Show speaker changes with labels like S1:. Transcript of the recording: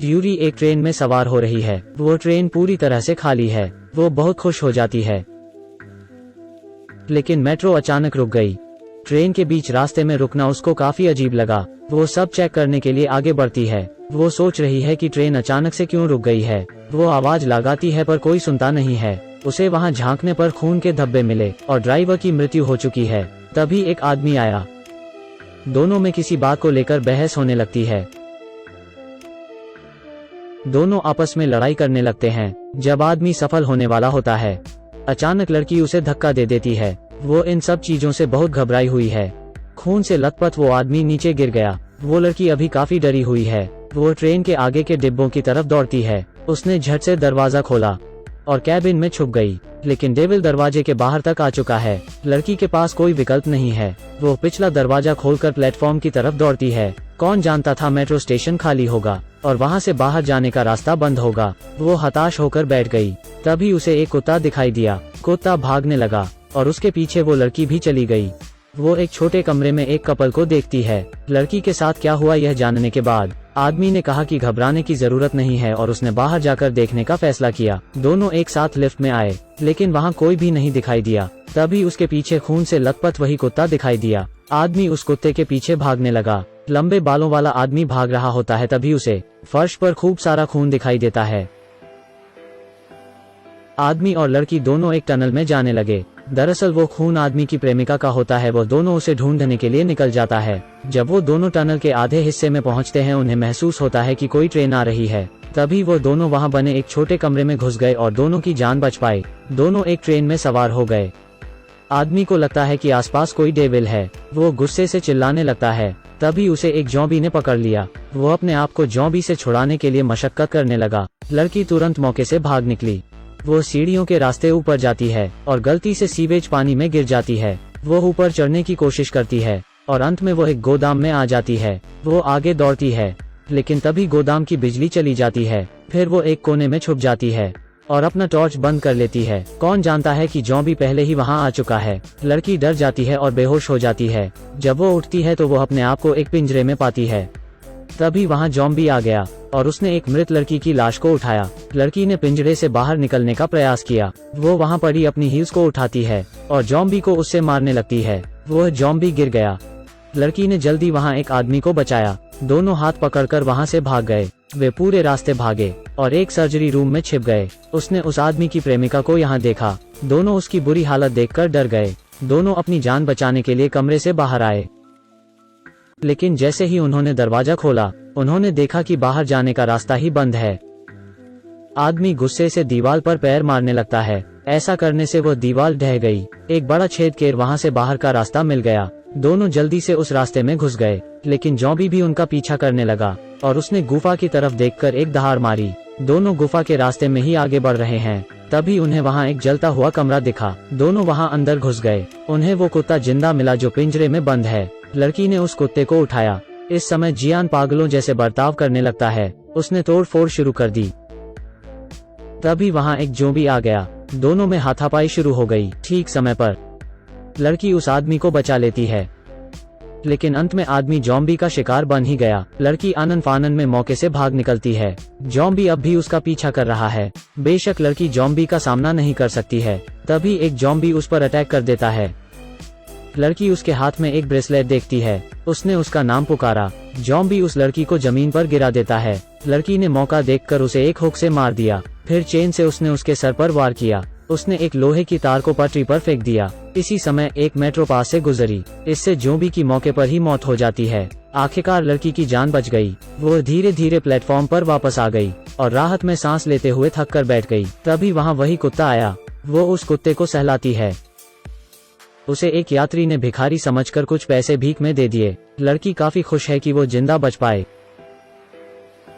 S1: Yuri एक train में सवार हो रही है। वो ट्रेन पूरी तरह से खाली है। वो बहुत खुश हो जाती है। लेकिन मेट्रो अचानक रुक गई। ट्रेन के बीच रास्ते में रुकना उसको काफी अजीब लगा। वो सब चेक करने के लिए आगे बढ़ती है। वो सोच रही है कि ट्रेन अचानक से क्यों रुक गई है। वो आवाज लगाती है पर कोई सुनता नहीं है। उसे वहां झांकने पर खून के धब्बे मिले और ड्राइवर की मृत्यु हो चुकी है। तभी एक आदमी आया। दोनों में किसी बात को लेकर बहस होने लगती है। दोनों आपस में लड़ाई करने लगते हैं। जब आदमी सफल होने वाला होता है, अचानक लड़की उसे धक्का दे देती है। वो इन सब चीजों से बहुत घबराई हुई है। खून से लथपथ वो आदमी नीचे गिर गया। वो लड़की अभी काफी डरी हुई है। वो ट्रेन के आगे के डिब्बों की तरफ दौड़ती है। उसने झट से दरवाजा खोला और कैबिन में छुप गई। लेकिन डेविल दरवाजे के बाहर तक आ चुका है। लड़की के पास कोई विकल्प नहीं है। वो पिछला दरवाजा खोलकर प्लेटफॉर्म की तरफ दौड़ती है। कौन जानता था मेट्रो स्टेशन खाली होगा और वहां से बाहर जाने का रास्ता बंद होगा। वो हताश होकर बैठ गई। तभी उसे एक कुत्ता दिखाई दिया। कुत्ता भागने लगा और उसके पीछे वो लड़की भी चली गई। वो एक छोटे कमरे में एक कपल को देखती है। लड़की के साथ क्या हुआ यह जानने के बाद आदमी ने कहा कि घबराने की जरूरत नहीं है और उसने बाहर जाकर देखने का फैसला किया। दोनों एक साथ लिफ्ट में आए, लेकिन वहां कोई भी नहीं दिखाई दिया। तभी उसके पीछे खून से लथपथ वही कुत्ता दिखाई दिया। आदमी उस कुत्ते के पीछे भागने लगा। लंबे बालों वाला आदमी भाग रहा होता है। तभी उसे फर्श पर खूब सारा खून दिखाई देता है। आदमी और लड़की दोनों एक टनल में जाने लगे। दरअसल वो खून आदमी की प्रेमिका का होता है। वो दोनों उसे ढूंढने के लिए निकल जाता है। जब वो दोनों टनल के आधे हिस्से में पहुंचते हैं, उन्हें महसूस होता है कि कोई ट्रेन आ रही है। तभी वो दोनों वहां बने एक छोटे कमरे में घुस गए और दोनों की जान बच पाई। दोनों एक ट्रेन में सवार हो गए। आदमी को लगता है कि आसपास कोई डेविल है। वो गुस्से से चिल्लाने लगता है। तभी उसे एक जॉम्बी ने पकड़ लिया। वो अपने आप को जॉम्बी से छुड़ाने के लिए मशक्कत करने लगा। लड़की तुरंत मौके से भाग निकली। वो सीढ़ियों के रास्ते ऊपर जाती है और गलती से सीवेज पानी में गिर जाती है। वो ऊपर चढ़ने की कोशिश करती है और अंत में वो एक गोदाम में आ जाती है। वो आगे दौड़ती है, लेकिन तभी गोदाम की बिजली चली जाती है। फिर वो एक कोने में छुप जाती है और अपना टॉर्च बंद कर लेती है। कौन जानता है कि जॉम्बी पहले ही वहां आ चुका है। लड़की डर जाती है और बेहोश हो जाती है। जब वो उठती है तो वो अपने आप को एक पिंजरे में पाती है। तभी वहां जॉम्बी आ गया और उसने एक मृत लड़की की लाश को उठाया। लड़की ने पिंजरे से बाहर निकलने का प्रयास किया। वो वहां पड़ी अपनी हील्स को उठाती है और जॉम्बी को उससे मारने लगती है। वो जॉम्बी गिर गया। लड़की ने जल्दी वहां एक आदमी को बचाया। दोनों हाथ पकड़कर वहां से भाग गए। वे पूरे रास्ते भागे और एक सर्जरी रूम में छिप गए। उसने उस आदमी की प्रेमिका को यहाँ देखा। दोनों उसकी बुरी हालत देखकर डर गए। दोनों अपनी जान बचाने के लिए कमरे से बाहर आए, लेकिन जैसे ही उन्होंने दरवाजा खोला, उन्होंने देखा कि बाहर जाने का रास्ता ही बंद है। आदमी गुस्से से दीवार पर पैर मारने लगता है। ऐसा करने से वो दीवार ढह गई। एक बड़ा छेद कर वहां से बाहर का रास्ता मिल गया। दोनों जल्दी से उस रास्ते में घुस गए, लेकिन जॉम्बी भी उनका पीछा करने लगा और उसने गुफा की तरफ देखकर एक दहाड़ मारी। दोनों गुफा के रास्ते में ही आगे बढ़ रहे हैं। तभी उन्हें वहां एक जलता हुआ कमरा दिखा। दोनों वहां अंदर घुस गए। उन्हें वो कुत्ता जिंदा मिला जो पिंजरे में बंद है। लड़की ने उस कुत्ते को उठाया। इस समय जियान पागलों जैसे बर्ताव करने लगता है। उसने तोड़फोड़ शुरू कर दी। तभी वहां एक ज़ॉम्बी आ गया। दोनों में हाथापाई शुरू हो गई। ठीक समय पर लड़की उस आदमी को बचा लेती है, लेकिन अंत में आदमी ज़ॉम्बी का शिकार बन ही गया। लड़की आनन फानन में मौके से भाग निकलती है। ज़ॉम्बी अब भी उसका पीछा कर रहा है। बेशक लड़की ज़ॉम्बी का सामना नहीं कर सकती है। तभी एक ज़ॉम्बी उस पर अटैक कर देता है। लड़की उसके हाथ में एक ब्रेसलेट देखती है। उसने उसका नाम पुकारा। ज़ॉम्बी उस लड़की को जमीन पर गिरा देता है। लड़की ने मौका देखकर उसे एक हुक से मार दिया। फिर चेन से उसने उसके सर पर वार किया। उसने एक लोहे की तार को पटरी पर फेंक दिया। इसी समय एक मेट्रो पास से गुजरी। इससे ज़ॉम्बी की मौके पर ही मौत हो जाती है। आखिरकार लड़की की जान बच गई। वो धीरे धीरे प्लेटफॉर्म पर वापस आ गई और राहत में सांस लेते हुए थक कर बैठ गई। तभी वहां वही कुत्ता आया। वो उस कुत्ते को सहलाती है। उसे एक यात्री ने भिखारी समझकर कुछ पैसे भीख में दे दिए। लड़की काफी खुश है कि वो जिंदा बच पाए।